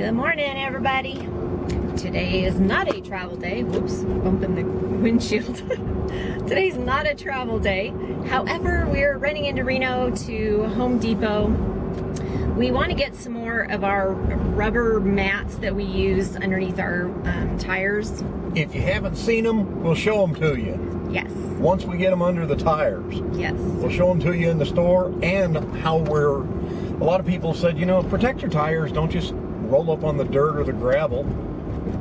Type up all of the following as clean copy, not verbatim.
Good morning, everybody. Today is not a travel day. Whoops, bumping the windshield. Today's not a travel day. However, we're running into Reno to Home Depot. We want to get some more of our rubber mats that we use underneath our tires. If you haven't seen them, we'll show them to you. Yes. Once we get them under the tires. Yes. We'll show them to you in the store, and how we're... A lot of people said, you know, protect your tires. Don't just roll up on the dirt or the gravel.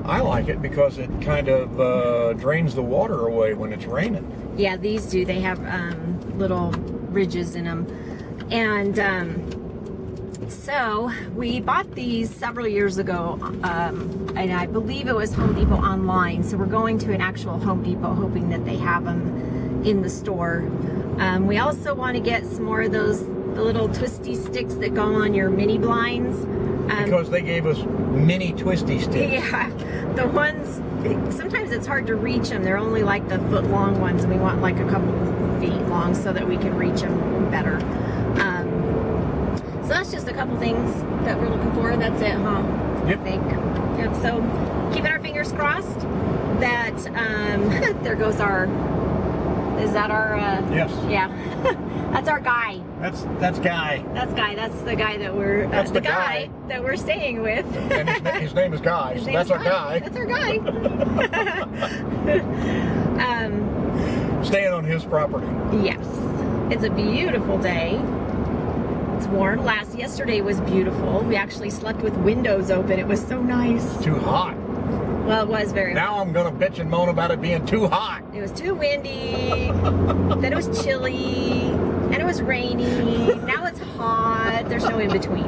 I like it because it kind of drains the water away when it's raining. Yeah, these do. They have little ridges in them. And so we bought these several years ago, and I believe it was Home Depot online. So we're going to an actual Home Depot hoping that they have them in the store. We also want to get some more of those the little twisty sticks that go on your mini blinds. Because they gave us mini twisty sticks. Yeah, the ones, sometimes it's hard to reach them. They're only like the foot long ones, and we want like a couple feet long so that we can reach them better. So that's just a couple things that we're looking for. That's it, huh? Yep. I think. Yep. So keeping our fingers crossed that there goes our. Is that our? Yes. Yeah. That's our guy. That's Guy. That's Guy. That's the guy that we're. That's the the guy guy that we're staying with. And his name is Guy. His So name that's is our guy. That's our guy. Staying on his property. Yes. It's a beautiful day. It's warm. Yesterday was beautiful. We actually slept with windows open. It was so nice. Too hot. Well, it was very Now I'm gonna bitch and moan about it being too hot. It was too windy. Then it was chilly. And it was rainy. Now it's hot. There's no in between.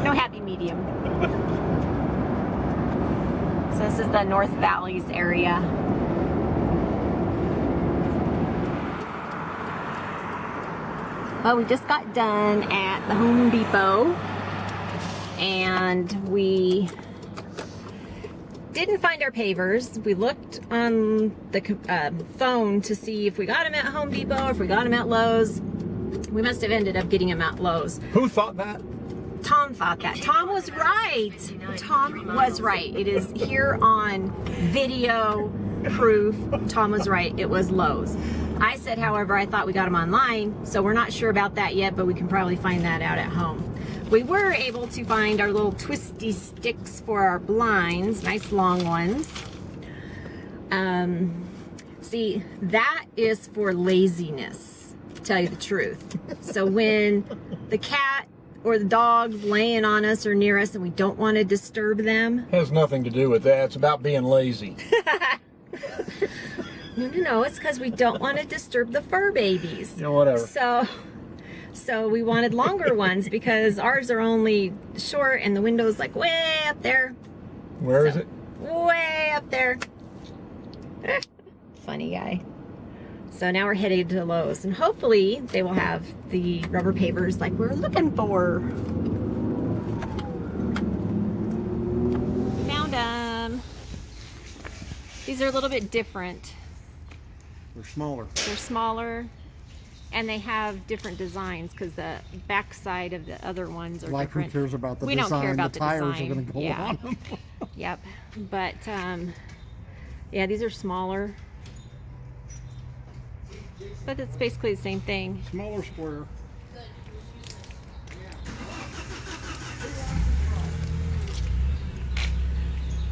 No happy medium. So this is the North Valleys area. Well, we just got done at the Home Depot, and we didn't find our pavers. We looked on the phone to see if we got them at Home Depot or if we got them at Lowe's. We must have ended up getting them at Lowe's. Who thought that? Tom thought that. Tom was right. Tom was right. It is here on video proof. Tom was right. It was Lowe's. I said, however, I thought we got them online, so we're not sure about that yet, but we can probably find that out at home. We were able to find our little twisty sticks for our blinds, nice long ones. See, that is for laziness, to tell you the truth. So when the cat or the dog's laying on us or near us and we don't want to disturb them. Has nothing to do with that. It's about being lazy. No, it's because we don't want to disturb the fur babies. You know, whatever. So we wanted longer ones because ours are only short and the window's like way up there. Where is it? Way up there. Funny guy. So now we're headed to Lowe's, and hopefully they will have the rubber pavers like we're looking for. Found them. These are a little bit different. They're smaller. They're smaller. And they have different designs because the back side of the other ones are like different. Who cares about the we design? don't care about the tires design. are going to go on them. Yep. But yeah, these are smaller. But it's basically the same thing. Smaller square.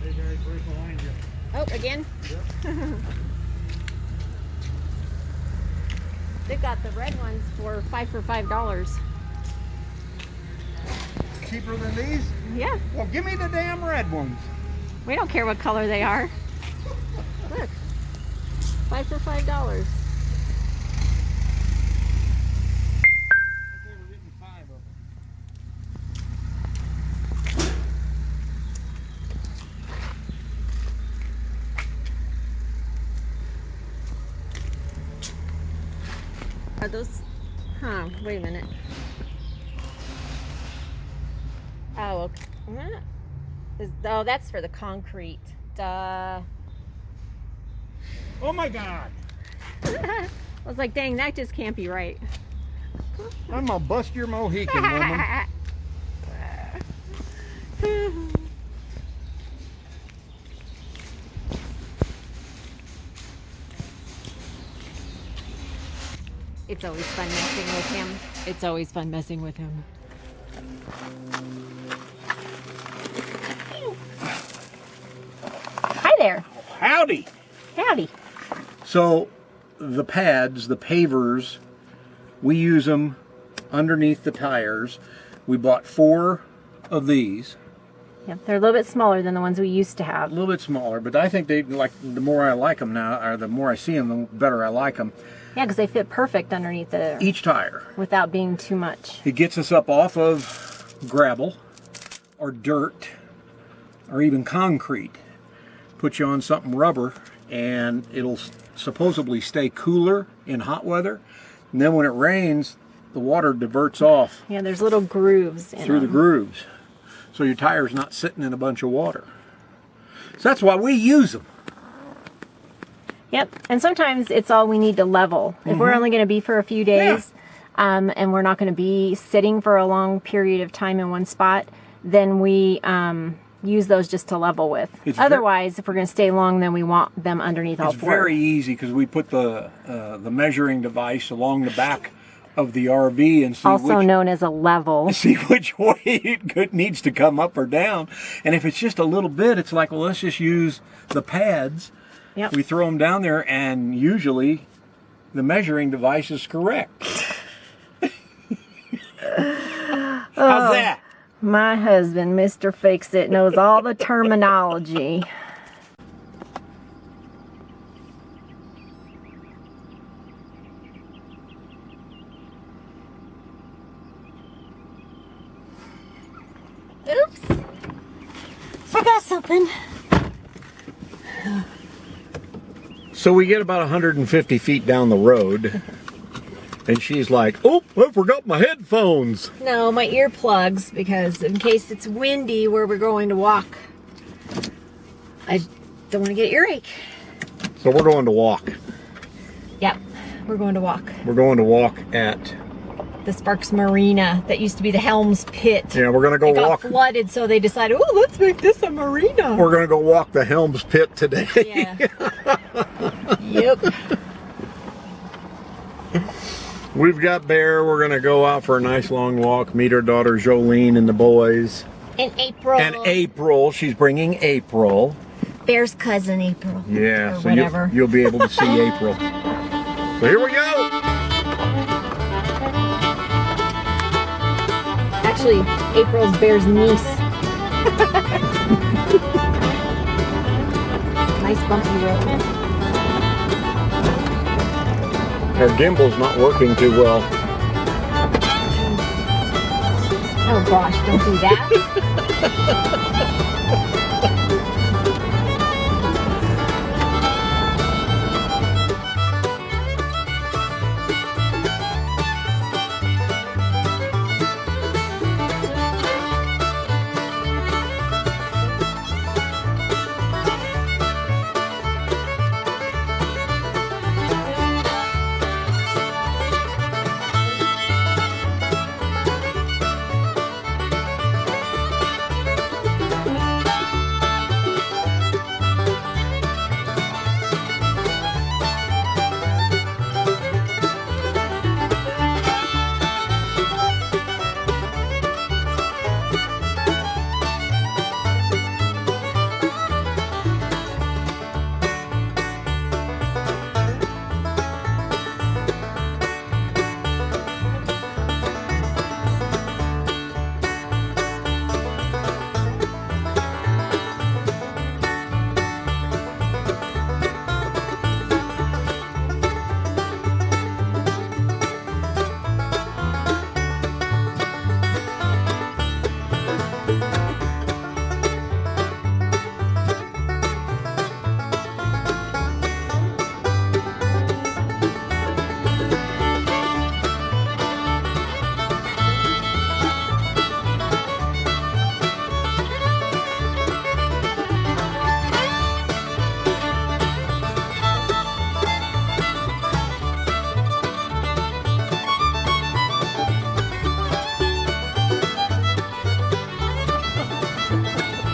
Hey guys, right behind you. Oh, again? Yep. They've got the red ones for $5 Cheaper than these? Yeah. Well, give me the damn red ones. We don't care what color they are. Look. 5 for $5. I thought they were getting 5 of them. Are those, wait a minute. Oh, okay. Oh, that's for the concrete. Duh. Oh my God! I was like, dang, that just can't be right. I'm gonna bust your Mohican, woman. It's always fun messing with him. It's always fun messing with him. Hi there. Howdy. Howdy. So the pads, the pavers, we use them underneath the tires. We bought 4 of these. Yeah, they're a little bit smaller than the ones we used to A have. little bit smaller, but I think they like the more I like them now, or the more I see them, the better I like them. Yeah, because they fit perfect underneath the Each tire. without being too much. It gets us up off of gravel or dirt or even concrete. Put you on something rubber and it'll supposedly stay cooler in hot weather. And then when it rains, the water diverts off Yeah, there's little grooves in through the them. grooves. So your tire's not sitting in a bunch of water. So that's why we use them. Yep, and sometimes it's all we need to level. If we're only going to be for a few days, and we're not going to be sitting for a long period of time in one spot, then we use those just to level with. Otherwise, if we're going to stay long, then we want them underneath all It's 4. very easy because we put the measuring device along the back of the RV and see Also which, known as a level. see which way it needs to come up or down. And if it's just a little bit, it's like, well, let's just use the pads. Yep. We throw them down there, and usually the measuring device is correct. How's that? My husband, Mr. Fix-It, knows all the terminology. Oops. Forgot something. So we get about 150 feet down the road, and she's like, oh, I forgot my headphones. No, my earplugs, because in case it's windy where we're going to walk, I don't want to get earache. So we're going to walk. Yep, we're going to walk. We're going to walk at, The Sparks Marina that used to be the Helms Pit. yeah, we're going to go It got walk. flooded, so they decided, oh, let's make this a marina. We're going to go walk the Helms Pit today. Yeah. Yep. We've got Bear. We're going to go out for a nice long walk, meet her daughter Jolene and the boys. In April. And April, she's bringing April. Bear's cousin April. Yeah, Or so whatever. you'll be able to see April. So here we go. Actually, April's Bear's niece. Nice bumpy road. Her gimbal's not working too well. Oh gosh, don't do that.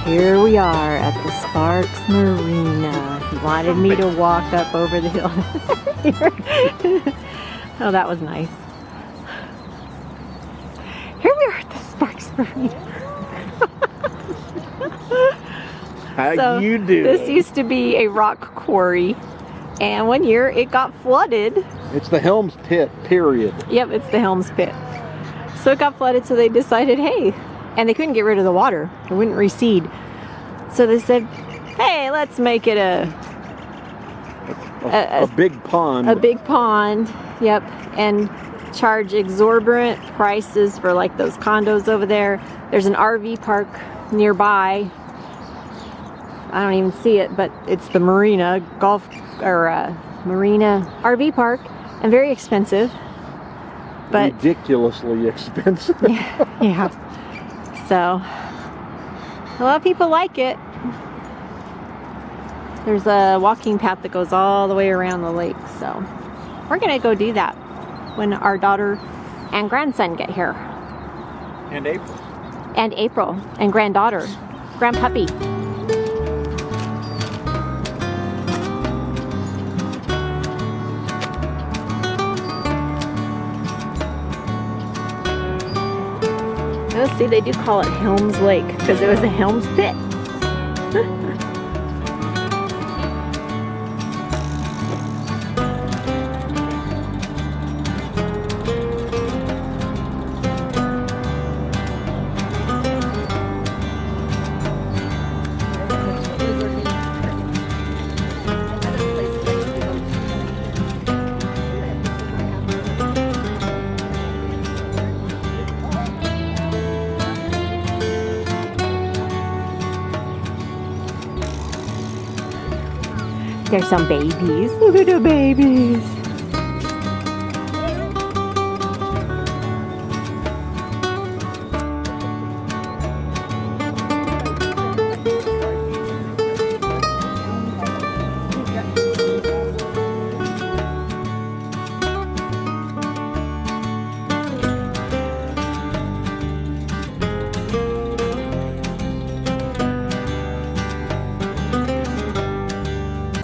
Here we are at the Sparks Marina. He wanted me to walk up over the hill. Oh, that was nice. Here we are at the Sparks Marina. How you do? This used to be a rock quarry, and one year it got flooded. It's the Helms Pit, period. Yep, it's the Helms Pit. So it got flooded, so they decided, hey, and they couldn't get rid of the water. It wouldn't recede. So they said, hey, let's make it a big pond. A big pond, yep, and charge exorbitant prices for like those condos over there. There's an RV park nearby. I don't even see it, but it's the Marina Marina RV park, and very expensive. But ridiculously expensive. yeah. So a lot of people like it. There's a walking path that goes all the way around the lake, so we're gonna go do that when our daughter and grandson get here. And April. And April and granddaughter, grandpuppy. Oh, see, they do call it Helms Lake because it was a Helms Pit. There's some babies. Look at the babies.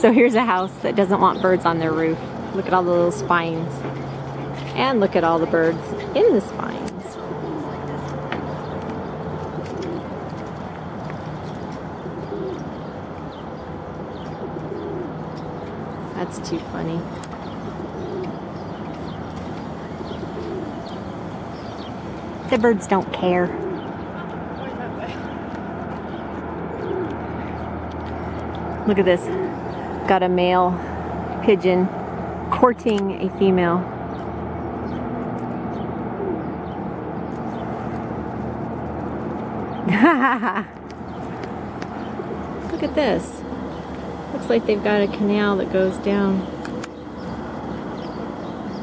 So here's a house that doesn't want birds on their roof. Look at all the little spines. And look at all the birds in the spines. That's too funny. The birds don't care. Look at this. Got a male pigeon courting a female. Look at this. Looks like they've got a canal that goes down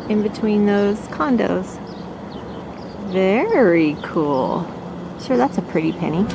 in between those condos. Very cool. Sure, that's a pretty penny.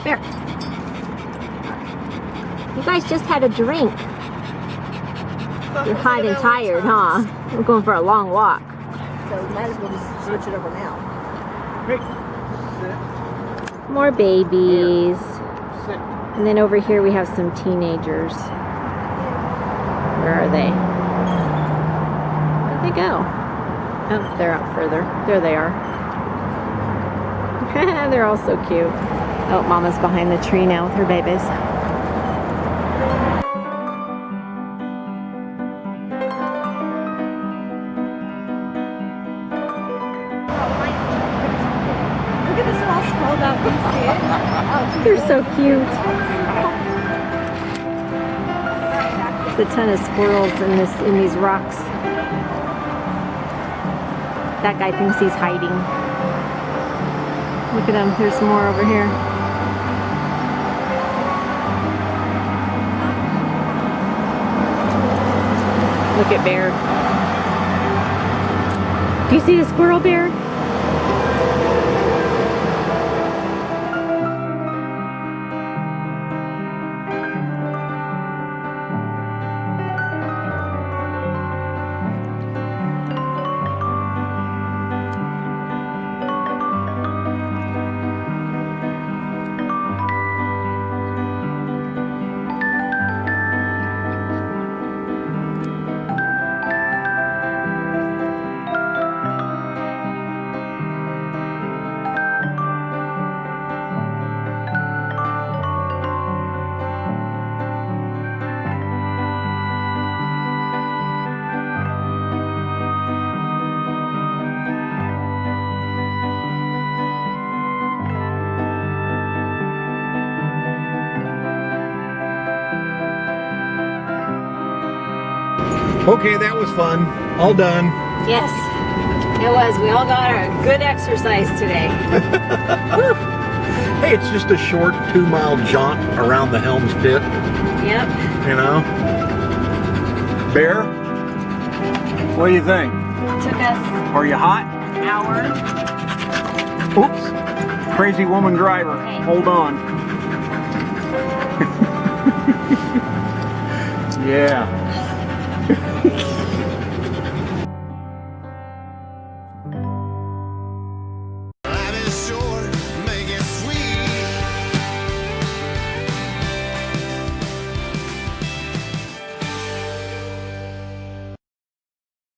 Bear. You guys just had a drink. You're hot and tired, huh? We're going for a long walk. So might as well just switch it over now. Hey. More babies. Sit. And then over here we have some teenagers. Where are they? Where'd they go? Oh, they're out further. There they are. They're all so cute. Oh, Mama's behind the tree now with her babies. Look at this all spelled out. Can you see it? Oh, They're so cute. There's a ton of squirrels in these rocks. That guy thinks he's hiding. Look at him. There's some more over here. Look at Bear. Do you see the squirrel, Bear? Okay, that was fun. All done. Yes, it was. We all got a good exercise today. Hey, it's just a short 2-mile jaunt around the Helms Pit, Yep. you know? Bear, what do you think? Took us Are you hot? an hour. Oops. Crazy woman driver. Hey. Hold on. Yeah.